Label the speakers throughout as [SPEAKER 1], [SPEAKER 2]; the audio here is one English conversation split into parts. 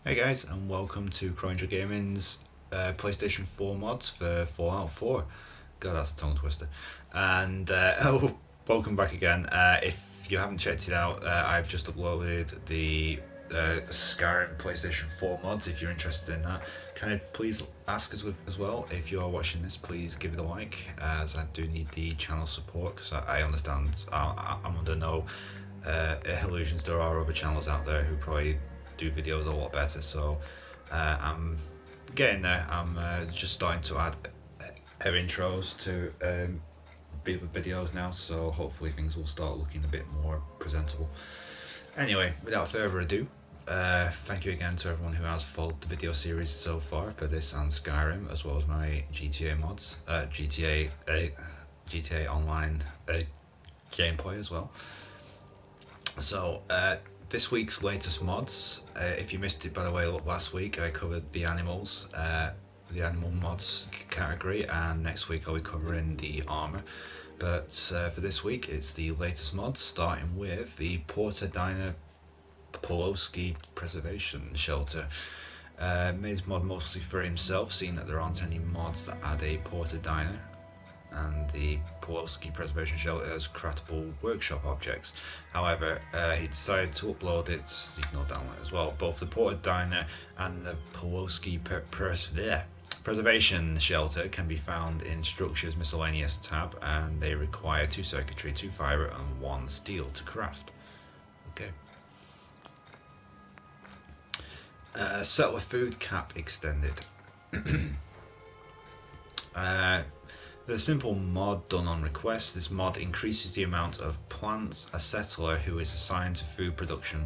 [SPEAKER 1] Hey guys, and welcome to Crowangel Gaming's PlayStation 4 mods for Fallout 4. God, that's a tongue twister. And welcome back again. If you haven't checked it out, I've just uploaded the Skyrim PlayStation 4 mods. If you're interested in that, can I please ask as well, if you are watching this, please give it a like, as I do need the channel support, because I understand I'm under no illusions. There are other channels out there who probably do videos a lot better, so I'm getting there. I'm just starting to add intros to the videos now, so hopefully things will start looking a bit more presentable. Anyway, without further ado, thank you again to everyone who has followed the video series so far for this and Skyrim, as well as my GTA mods, GTA Online gameplay as well. So this week's latest mods, if you missed it by the way, last week I covered the animals, the animal mods category, and next week I'll be covering the armor. But for this week it's the latest mods, starting with the Porter Diner Pawlowski Preservation Shelter. Made his mod mostly for himself, seeing that there aren't any mods that add a Porter Diner and the Pawlowski Preservation Shelter as craftable workshop objects. However, he decided to upload it, so you can note down as well. Both the Porter Diner and the Pawlowski Preservation Shelter can be found in Structures Miscellaneous tab, and they require 2 circuitry, 2 fibre and 1 steel to craft. Okay. Settler food cap extended. The simple mod done on request. This mod increases the amount of plants a settler who is assigned to food production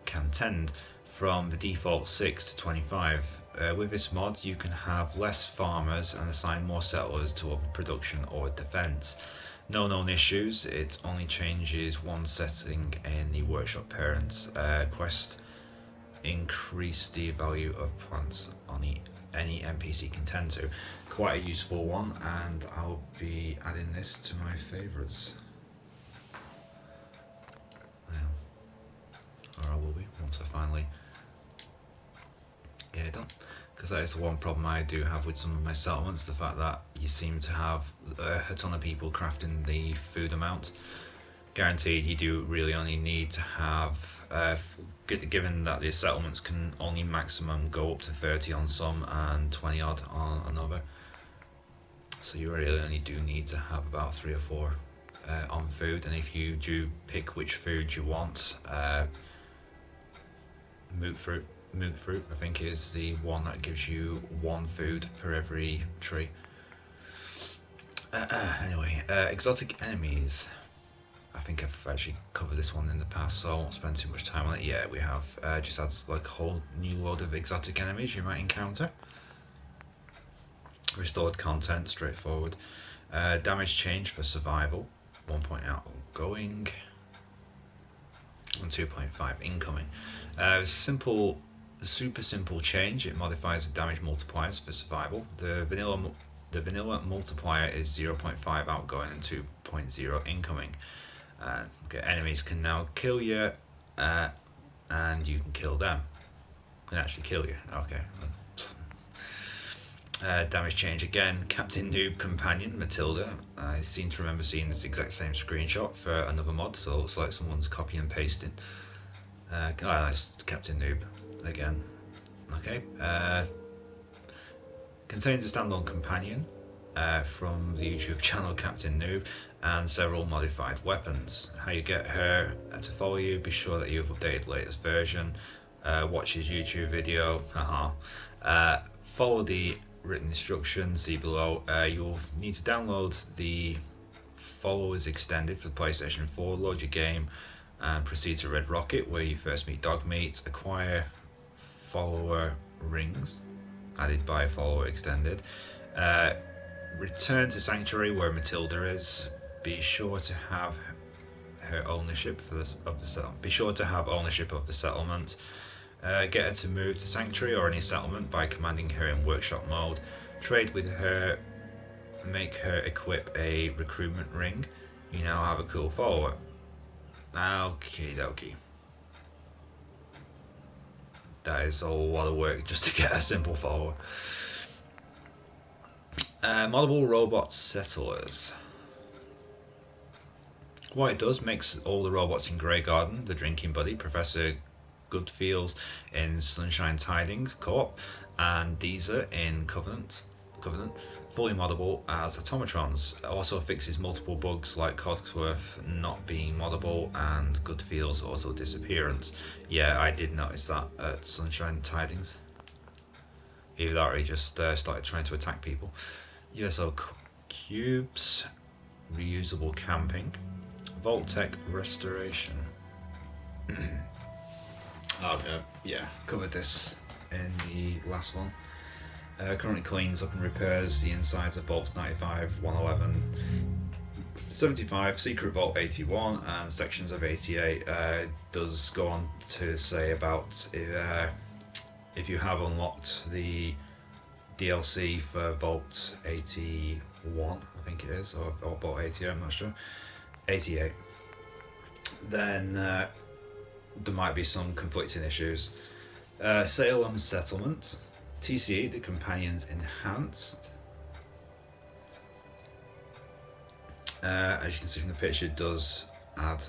[SPEAKER 1] can tend from the default 6 to 25. With this mod you can have less farmers and assign more settlers to other production or defense. No known issues, it only changes one setting in the workshop parents. Quest increase the value of plants on any NPC can tend to. Quite a useful one, and I'll be adding this to my favourites. Or I will be, once I finally get it done. Because that is the one problem I do have with some of my settlements, the fact that you seem to have a ton of people crafting the food amount. Guaranteed, you do really only need to have, given that the settlements can only maximum go up to 30 on some and 20 odd on another, so you really only do need to have about 3 or 4 on food. And if you do pick which food you want, moot fruit I think is the one that gives you 1 food per every tree. Anyway, exotic enemies. I think I've actually covered this one in the past, so I won't spend too much time on it. Yeah, we have just adds like a whole new load of exotic enemies you might encounter. Restored content, straightforward. Damage change for survival, 1 point outgoing and 2.5 incoming. Super simple change. It modifies the damage multipliers for survival. The vanilla multiplier is 0.5 outgoing and 2.0 incoming. Okay, enemies can now kill you, and you can kill them. Can actually kill you. Okay. Damage change again. Captain Noob Companion Matilda. I seem to remember seeing this exact same screenshot for another mod, so it looks like someone's copy and pasting. Nice, Captain Noob again. Okay. Contains a standalone companion from the YouTube channel Captain Noob, and several modified weapons. How you get her to follow you: be sure that you've updated the latest version, watch his YouTube video, follow the written instructions, see below. You'll need to download the Followers Extended for the PlayStation 4, load your game, and proceed to Red Rocket, where you first meet Dogmeat. Acquire follower rings added by Follower Extended. Return to Sanctuary, where Matilda is. Be sure to have her ownership of the settlement. Be sure to have ownership of the settlement. Get her to move to Sanctuary or any settlement by commanding her in workshop mode. Trade with her. Make her equip a recruitment ring. You now have a cool follower. Okie dokie. That is a lot of work just to get a simple follower. Moddable robot settlers. What it does, makes all the robots in Grey Garden, the drinking buddy, Professor Goodfields in Sunshine Tidings co-op, and Deezer in Covenant, fully moddable as automatrons. It also fixes multiple bugs like Cogsworth not being moddable and Goodfield's auto disappearance. Yeah, I did notice that at Sunshine Tidings. Either that or he just started trying to attack people. USO cubes, reusable camping, Vault-Tec restoration. Yeah, covered this in the last one. Currently cleans up and repairs the insides of Vaults 95, 111, 75, Secret Vault 81, and sections of 88. Does go on to say about if you have unlocked the DLC for Vault 81, I think it is, or Vault 88, I'm not sure, 88, then there might be some conflicting issues. Salem Settlement, TCE, the Companions Enhanced. As you can see from the picture, it does add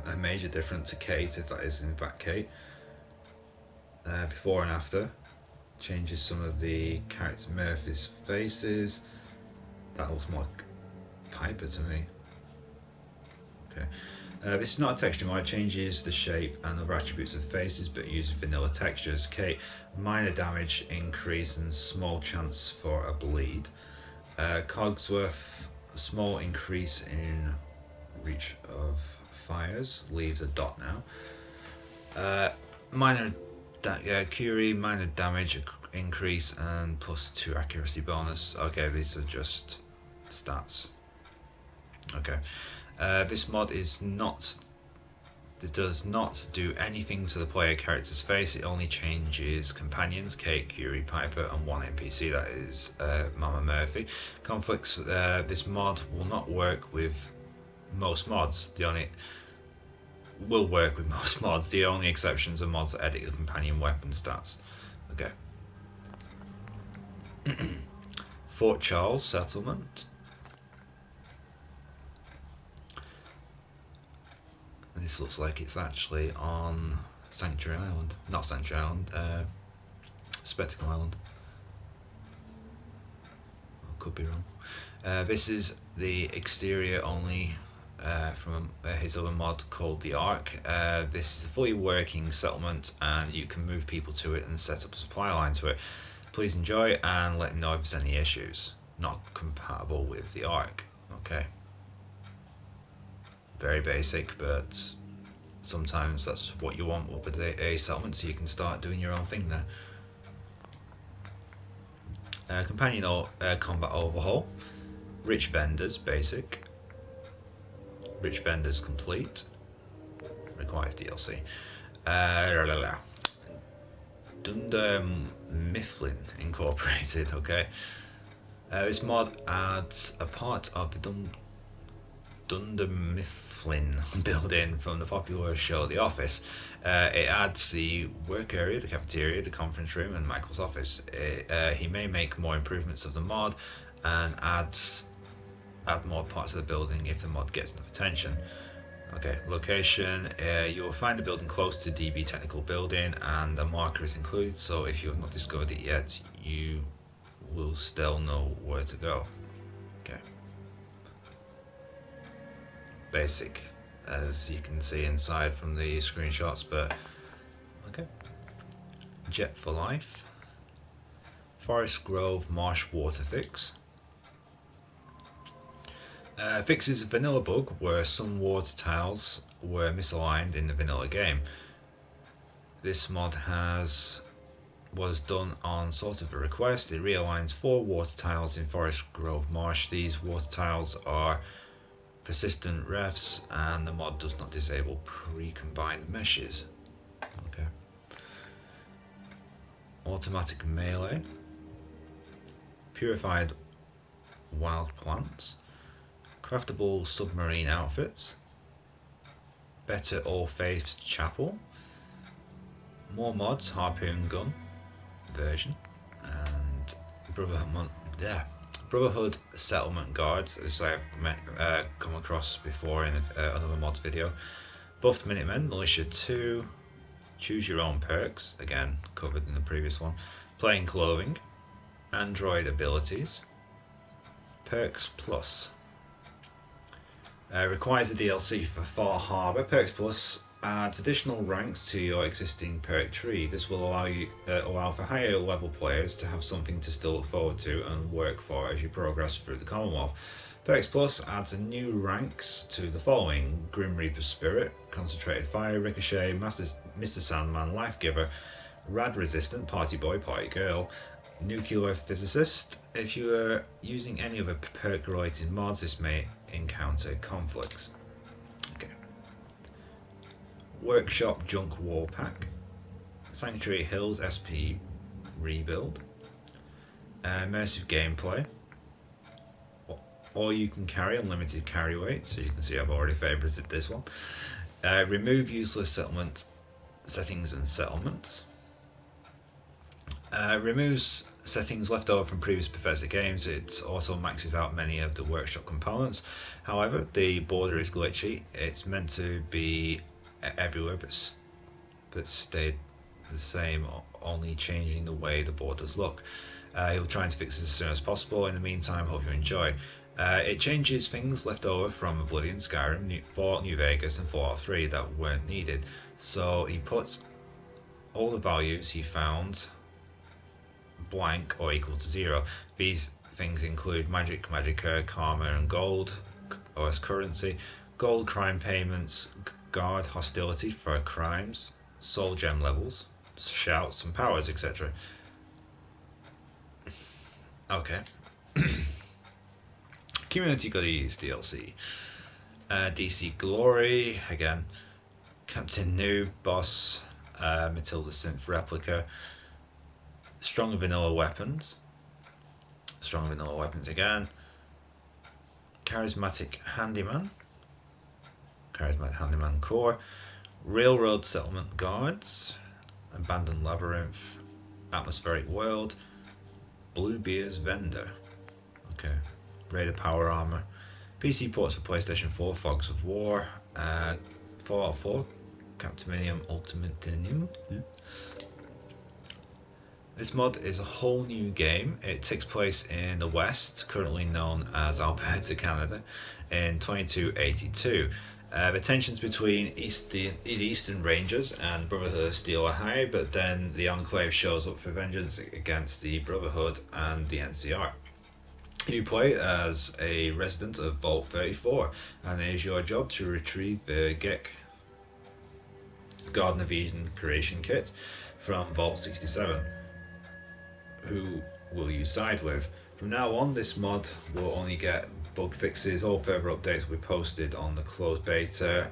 [SPEAKER 1] a major difference to Kate, if that is in fact Kate. Before and after. Changes some of the character Murphy's faces. That looks more like Piper to me. Okay. This is not a texture mod, changes the shape and other attributes of faces but uses vanilla textures. Kate, minor damage increase and small chance for a bleed. Cogsworth, a small increase in reach of fires, leaves a dot now. Curie, minor damage increase and +2 accuracy bonus. Okay, these are just stats. Okay. This mod is not. It does not do anything to the player character's face. It only changes companions, Kate, Curie, Piper, and one NPC. That is Mama Murphy. Conflicts. This mod will not work with most mods. Will work with most mods. The only exceptions are mods that edit the companion weapon stats. Okay. Fort Charles Settlement. This looks like it's actually on Sanctuary Island. Not Sanctuary Island, Spectacle Island. I could be wrong. This is the exterior only from his other mod called the Ark. This is a fully working settlement and you can move people to it and set up a supply line to it. Please enjoy and let me know if there's any issues. Not compatible with the Ark. Okay. Very basic, but sometimes that's what you want with a settlement, so you can start doing your own thing there. Companion combat overhaul. Rich vendors basic. Rich vendors complete. Requires DLC. Dunder Mifflin Incorporated. Okay. This mod adds a part of the Dunder Mifflin building from the popular show The Office. It adds the work area, the cafeteria, the conference room, and Michael's office. He may make more improvements of the mod and add more parts of the building if the mod gets enough attention. Okay, location. You will find the building close to DB Technical Building, and a marker is included. So if you have not discovered it yet, you will still know where to go. Okay. Basic, as you can see inside from the screenshots, but okay. Jet for Life. Forest Grove Marsh Water Fix. Fixes a vanilla bug where some water tiles were misaligned in the vanilla game. This mod was done on sort of a request. It realigns 4 water tiles in Forest Grove Marsh. These water tiles are persistent refs, and the mod does not disable pre-combined meshes. Okay. Automatic melee. Purified wild plants. Craftable submarine outfits. Better All Faiths Chapel. more mods, harpoon gun version, and Brotherhood, yeah, Brotherhood settlement guards, as I've come across before in another mods video. Buffed Minutemen, Militia 2, choose your own perks, again covered in the previous one. Plain clothing, Android abilities, Perks Plus. Requires a DLC for Far Harbour. Perks Plus adds additional ranks to your existing perk tree. This will allow for higher level players to have something to still look forward to and work for as you progress through the Commonwealth. Perks Plus adds a new ranks to the following: Grim Reaper's Spirit, Concentrated Fire, Ricochet, Mr. Sandman, Life Giver, Rad Resistant, Party Boy, Party Girl, Nuclear Physicist. If you are using any other perk related mods, this may encounter conflicts. Okay. Workshop Junk War Pack, Sanctuary Hills SP Rebuild, Immersive Gameplay, or you can carry unlimited carry weight, so you can see I've already favorited this one. Remove useless settlement settings and settlements. Removes settings left over from previous Bethesda games. It also maxes out many of the workshop components. However, the border is glitchy. It's meant to be everywhere, but stayed the same, only changing the way the borders look. He'll try and fix it as soon as possible. In the meantime, hope you enjoy. It changes things left over from Oblivion, Skyrim, Fallout New Vegas and Fallout 3 that weren't needed. So he puts all the values he found blank or equal to 0. These things include magic, magicka, karma and gold as currency, gold crime payments, guard hostility for crimes, soul gem levels, shouts and powers, etc. Okay. Community Goodies DLC. DC Glory, again. Captain Noob, Boss, Matilda Synth Replica. Strong Vanilla Weapons. Strong Vanilla Weapons again. Charismatic Handyman. Charismatic Handyman Core. Railroad Settlement Guards. Abandoned Labyrinth. Atmospheric World. Bluebeard's Vendor. Okay. Raider Power Armor. PC ports for PlayStation 4, Fogs of War. Fallout 4. Captiminium Ultimate Denim. This mod is a whole new game. It takes place in the West, currently known as Alberta, Canada, in 2282. The tensions between the Eastern Rangers and Brotherhood of Steel are high, but then the Enclave shows up for vengeance against the Brotherhood and the NCR. You play as a resident of Vault 34, and it is your job to retrieve the Gek Garden of Eden creation kit from Vault 67. Who will you side with? From now on, this mod will only get bug fixes. All further updates will be posted on the closed beta.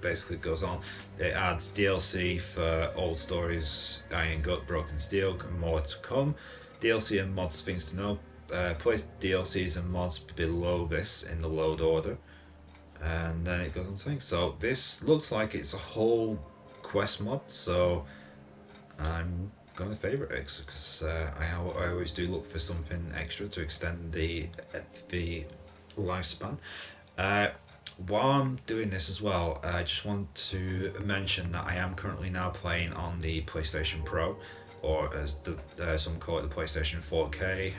[SPEAKER 1] Basically it goes on. It adds DLC for old stories, Iron Gut, Broken Steel, and more to come. DLC and mods, things to know. Place DLCs and mods below this in the load order. And then it goes on to things. So this looks like it's a whole quest mod, so I'm going to favourite it because I always do look for something extra to extend the lifespan. While I'm doing this as well, I just want to mention that I am currently now playing on the PlayStation Pro, or as some call it, the PlayStation 4K.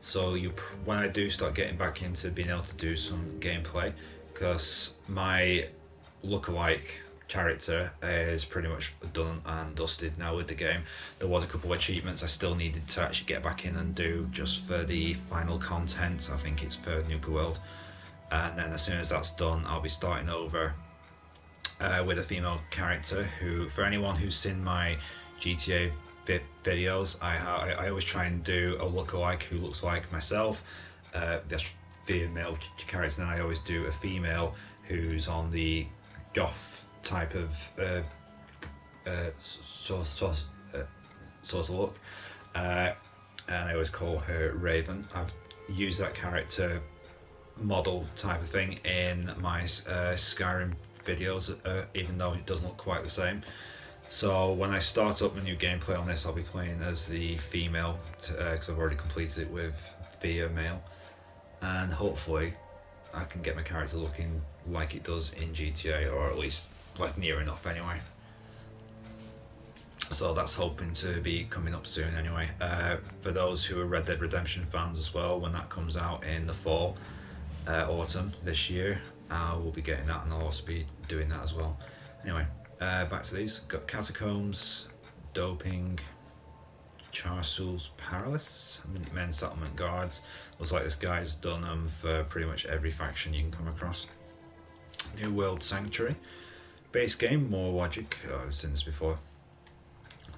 [SPEAKER 1] So when I do start getting back into being able to do some gameplay, because my lookalike character is pretty much done and dusted now with the game. There was a couple of achievements I still needed to actually get back in and do just for the final content. I think it's for Nuka World, and then as soon as that's done, I'll be starting over with a female character who, for anyone who's seen my GTA videos, I always try and do a lookalike who looks like myself. There's female characters, and I always do a female who's on the goth type of sort of look, and I always call her Raven. I've used that character model type of thing in my Skyrim videos, even though it doesn't look quite the same. So when I start up my new gameplay on this, I'll be playing as the female because I've already completed it with via male, and hopefully I can get my character looking like it does in GTA, or at least like near enough anyway. So that's hoping to be coming up soon anyway. For those who are Red Dead Redemption fans as well, when that comes out in the fall, autumn this year, I will be getting that, and I'll also be doing that as well. Anyway, back to these. Got Catacombs, Doping, Charsul's Palace, Men Settlement Guards. Looks like this guy's done them for pretty much every faction you can come across. New World Sanctuary. Base game, more logic. Oh, I've seen this before.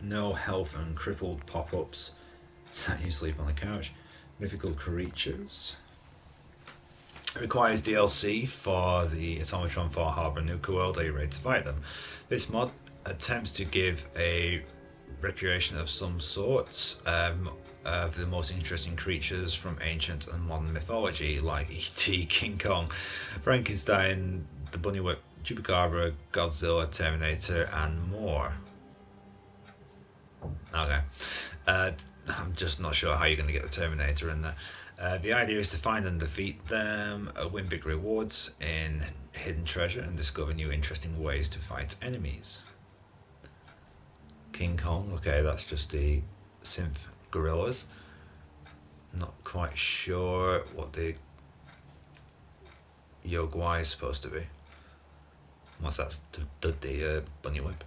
[SPEAKER 1] No health and crippled pop-ups. That you sleep on the couch. Mythical creatures. It requires DLC for the Automatron 4 Harbour Nuka World. Are you ready to fight them? This mod attempts to give a recreation of some sorts of the most interesting creatures from ancient and modern mythology, like E.T., King Kong, Frankenstein, the Bunny Whip, Chupacabra, Godzilla, Terminator, and more. Okay. I'm just not sure how you're going to get the Terminator in there. The idea is to find and defeat them, win big rewards in hidden treasure, and discover new interesting ways to fight enemies. King Kong, okay, that's just the synth gorillas. Not quite sure what the Yogwai is supposed to be. Unless that's the Bunny Whip.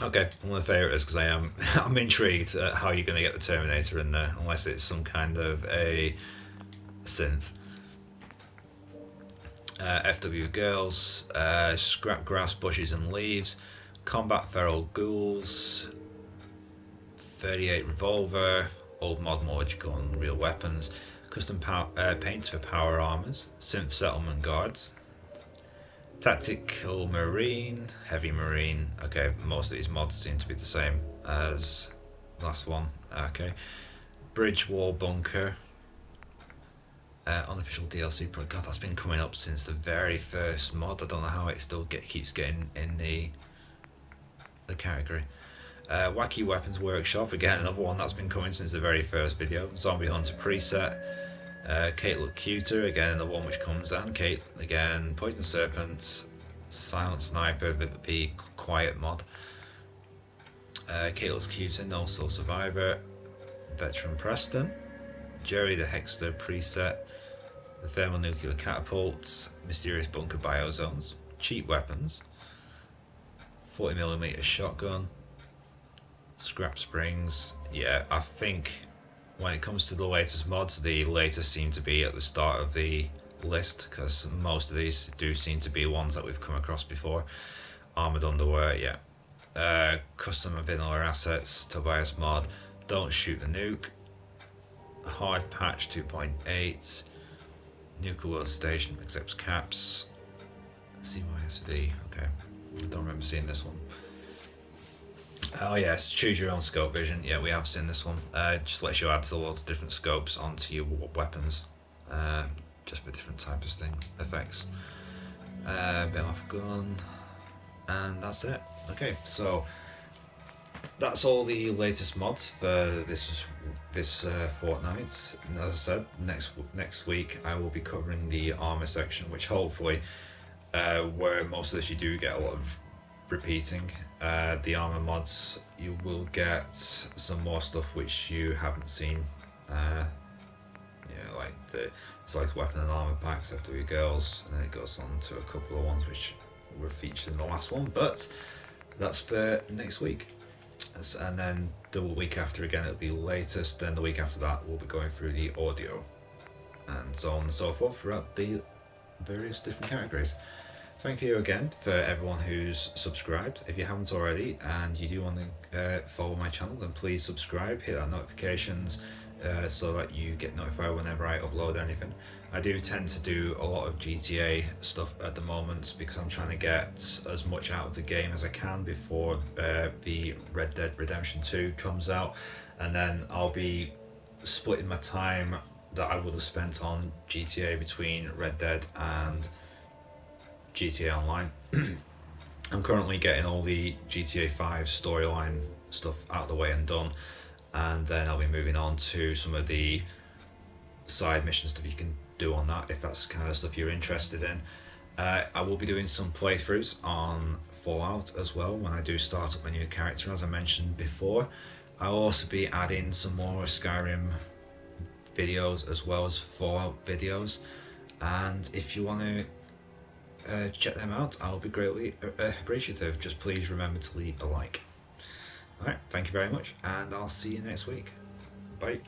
[SPEAKER 1] Okay, one of the favourites because I'm intrigued at how you're going to get the Terminator in there, unless it's some kind of a synth. FW Girls, Scrap Grass, Bushes and Leaves, Combat Feral Ghouls, 38 Revolver, Old Mod Logical and Real Weapons, Custom Paints for Power Armors, Synth Settlement Guards, Tactical Marine, Heavy Marine. Okay, most of these mods seem to be the same as last one. Okay, Bridge Wall Bunker, unofficial DLC. God, that's been coming up since the very first mod. I don't know how it still keeps getting in the category. Wacky Weapons Workshop, again another one that's been coming since the very first video. Zombie Hunter preset. Kate Look Cuter, again another one which comes down. Kate again, Poison Serpent, Silent Sniper, the Quiet mod. Kate Looks Cuter, No Soul Survivor, Veteran Preston, Jerry the Hexter preset, the Thermonuclear Catapults, Mysterious Bunker Biozones, Cheap Weapons, 40mm Shotgun, Scrap Springs. Yeah, I think when it comes to the latest mods, the latest seem to be at the start of the list, because most of these do seem to be ones that we've come across before. Armored Underwear, yeah. Custom and Vanilla Assets, Tobias mod, Don't Shoot the Nuke, Hard Patch 2.8, Nuka World Station accepts caps, CYSV, okay, I don't remember seeing this one. Oh yes, choose your own scope vision. Yeah, we have seen this one. Just lets you add a lot of different scopes onto your weapons, just for different types of effects. Bit off gun, and that's it. Okay, so that's all the latest mods for this fortnight. And as I said, next week I will be covering the armor section, which hopefully, where most of this you do get a lot of repeating. The armor mods, you will get some more stuff which you haven't seen. Yeah, like the select weapon and armor packs, FW Girls, and then it goes on to a couple of ones which were featured in the last one. But that's for next week. And then the week after again it'll be latest. Then the week after that we'll be going through the audio and so on and so forth throughout the various different categories. Thank you again for everyone who's subscribed. If you haven't already and you do want to follow my channel, then please subscribe, hit that notifications so that you get notified whenever I upload anything. I do tend to do a lot of GTA stuff at the moment because I'm trying to get as much out of the game as I can before the Red Dead Redemption 2 comes out, and then I'll be splitting my time that I would have spent on GTA between Red Dead and GTA Online. I'm currently getting all the GTA 5 storyline stuff out of the way and done, and then I'll be moving on to some of the side mission stuff you can do on that if that's the kind of stuff you're interested in. I will be doing some playthroughs on Fallout as well when I do start up my new character, as I mentioned before. I'll also be adding some more Skyrim videos as well as Fallout videos, and if you want to check them out, I'll be greatly appreciative. Just please remember to leave a like. Alright, thank you very much, and I'll see you next week. Bye.